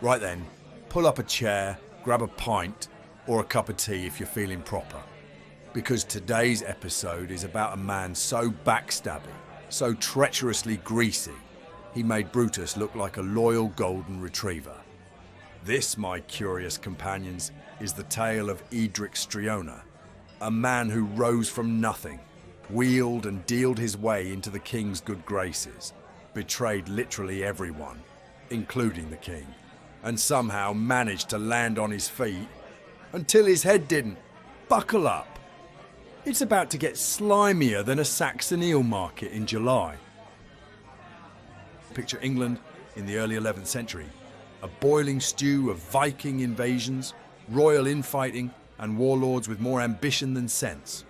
Right then, pull up a chair, grab a pint, or a cup of tea if you're feeling proper. Because today's episode is about a man so backstabbing, so treacherously greasy, he made Brutus look like a loyal golden retriever. This, my curious companions, is the tale of Eadric Streona, a man who rose from nothing, wheeled and dealed his way into the king's good graces, betrayed literally everyone, including the king, and somehow managed to land on his feet until his head didn't. Buckle up. It's about to get slimier than a Saxon eel market in July. Picture England in the early 11th century, a boiling stew of Viking invasions, royal infighting, and warlords with more ambition than sense.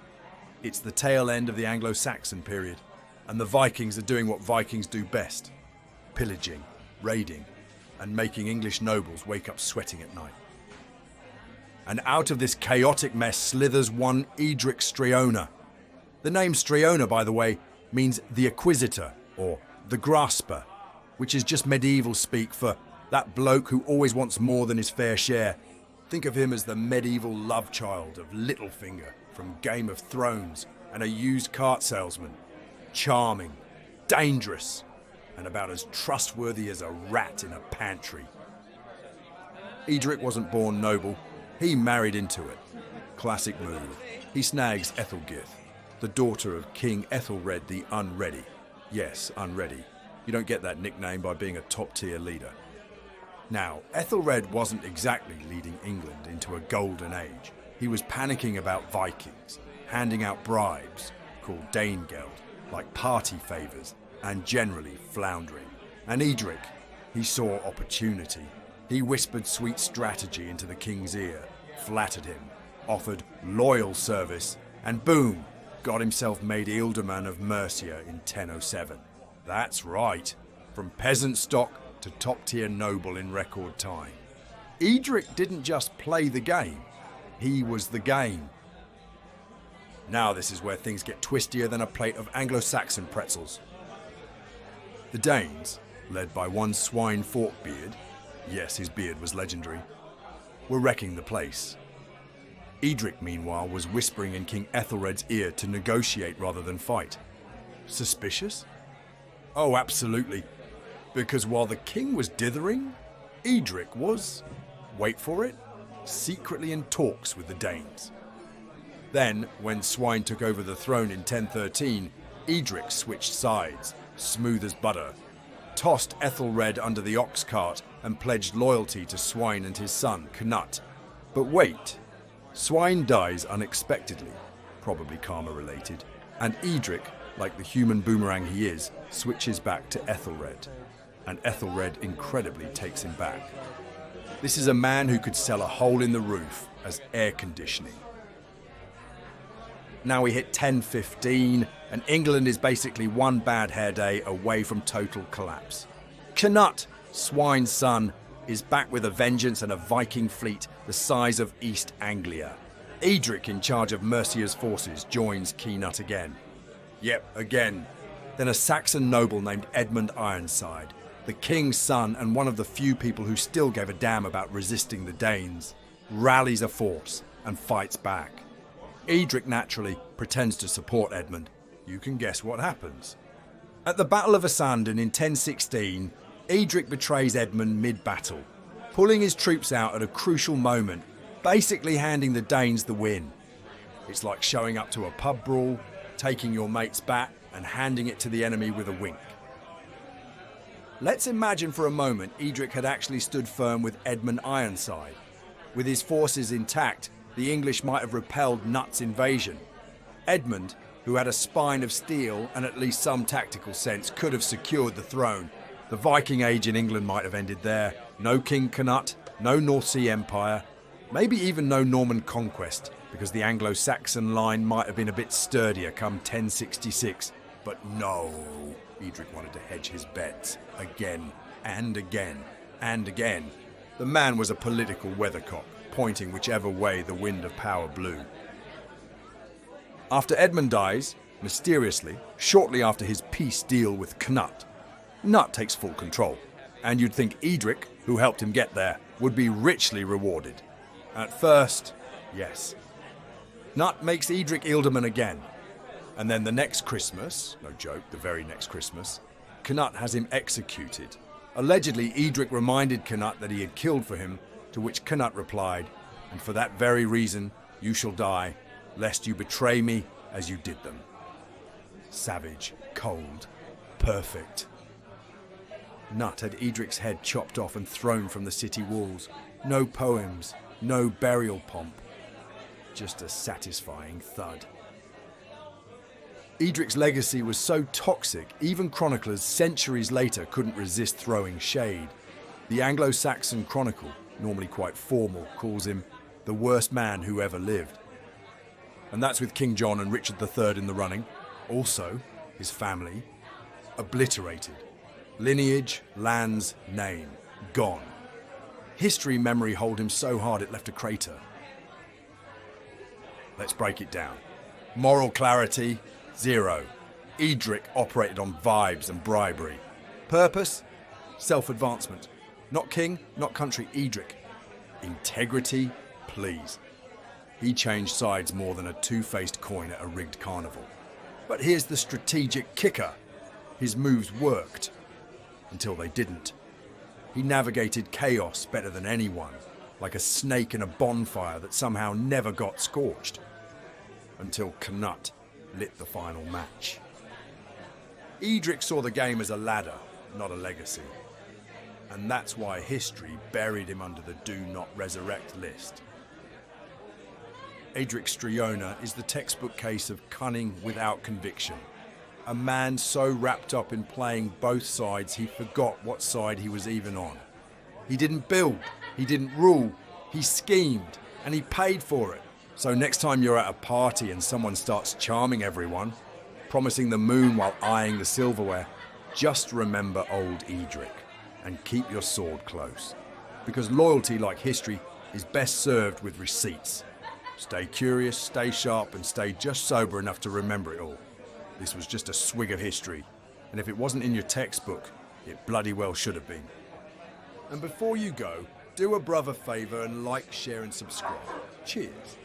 It's the tail end of the Anglo-Saxon period, and the Vikings are doing what Vikings do best: pillaging, raiding, and making English nobles wake up sweating at night. And out of this chaotic mess slithers one Eadric Streona. The name Streona, by the way, means the Acquisitor, or the Grasper, which is just medieval speak for that bloke who always wants more than his fair share. Think of him as the medieval love child of Littlefinger from Game of Thrones, and a used cart salesman. Charming, dangerous, and about as trustworthy as a rat in a pantry. Eadric wasn't born noble. He married into it. Classic move. He snags Æthelred, the daughter of King Æthelred the Unready. Yes, Unready. You don't get that nickname by being a top-tier leader. Now, Æthelred wasn't exactly leading England into a golden age. He was panicking about Vikings, handing out bribes, called Danegeld, like party favours, and generally floundering. And Eadric, he saw opportunity. He whispered sweet strategy into the king's ear, flattered him, offered loyal service, and boom, got himself made Ealdorman of Mercia in 1007. That's right, from peasant stock to top-tier noble in record time. Eadric didn't just play the game, he was the game. Now this is where things get twistier than a plate of Anglo-Saxon pretzels. The Danes, led by one swine Forkbeard, yes, his beard was legendary, were wrecking the place. Eadric, meanwhile, was whispering in King Æthelred's ear to negotiate rather than fight. Suspicious? Oh, absolutely. Because while the king was dithering, Eadric was, wait for it, secretly in talks with the Danes. Then, when swine took over the throne in 1013, Eadric switched sides, smooth as butter, tossed Æthelred under the ox cart and pledged loyalty to Swine and his son, Knut. But wait, Swine dies unexpectedly, probably karma-related, and Eadric, like the human boomerang he is, switches back to Æthelred, and Æthelred incredibly takes him back. This is a man who could sell a hole in the roof as air conditioning. Now we hit 1015, and England is basically one bad hair day away from total collapse. Knut, Swine's son, is back with a vengeance and a Viking fleet the size of East Anglia. Eadric, in charge of Mercia's forces, joins Knut again. Yep, again. Then a Saxon noble named Edmund Ironside, the king's son and one of the few people who still gave a damn about resisting the Danes, rallies a force and fights back. Eadric naturally pretends to support Edmund. You can guess what happens. At the Battle of Asanden in 1016, Eadric betrays Edmund mid-battle, pulling his troops out at a crucial moment, basically handing the Danes the win. It's like showing up to a pub brawl, taking your mate's bat and handing it to the enemy with a wink. Let's imagine for a moment Eadric had actually stood firm with Edmund Ironside. With his forces intact, the English might have repelled Knut's invasion. Edmund, who had a spine of steel and at least some tactical sense, could have secured the throne. The Viking Age in England might have ended there. No King Knut, no North Sea Empire, maybe even no Norman conquest, because the Anglo-Saxon line might have been a bit sturdier come 1066. But no, Eadric wanted to hedge his bets again and again and again. The man was a political weathercock, pointing whichever way the wind of power blew. After Edmund dies, mysteriously, shortly after his peace deal with Knut, Knut takes full control, and you'd think Eadric, who helped him get there, would be richly rewarded. At first, yes. Nut makes Eadric Ealdorman again. And then the next Christmas, no joke, the very next Christmas, Cnut has him executed. Allegedly, Eadric reminded Cnut that he had killed for him, to which Cnut replied, "And for that very reason you shall die, lest you betray me as you did them." Savage, cold, perfect. Nut had Eadric's head chopped off and thrown from the city walls. No poems, no burial pomp. Just a satisfying thud. Eadric's legacy was so toxic, even chroniclers centuries later couldn't resist throwing shade. The Anglo-Saxon Chronicle, normally quite formal, calls him the worst man who ever lived. And that's with King John and Richard III in the running. Also, his family, obliterated. Lineage, lands, name, gone. History memory hold him so hard it left a crater. Let's break it down. Moral clarity, 0. Eadric operated on vibes and bribery. Purpose? Self-advancement. Not king, not country, Eadric. Integrity? Please. He changed sides more than a two-faced coin at a rigged carnival. But here's the strategic kicker. His moves worked. Until they didn't. He navigated chaos better than anyone, like a snake in a bonfire that somehow never got scorched. Until Cnut lit the final match. Eadric saw the game as a ladder, not a legacy. And that's why history buried him under the Do Not Resurrect list. Eadric Streona is the textbook case of cunning without conviction. A man so wrapped up in playing both sides he forgot what side he was even on. He didn't build, he didn't rule, he schemed, and he paid for it. So next time you're at a party and someone starts charming everyone, promising the moon while eyeing the silverware, just remember old Eadric and keep your sword close. Because loyalty, like history, is best served with receipts. Stay curious, stay sharp, and stay just sober enough to remember it all. This was just a swig of history, and if it wasn't in your textbook, it bloody well should have been. And before you go, do a brother favour and like, share and subscribe. Cheers.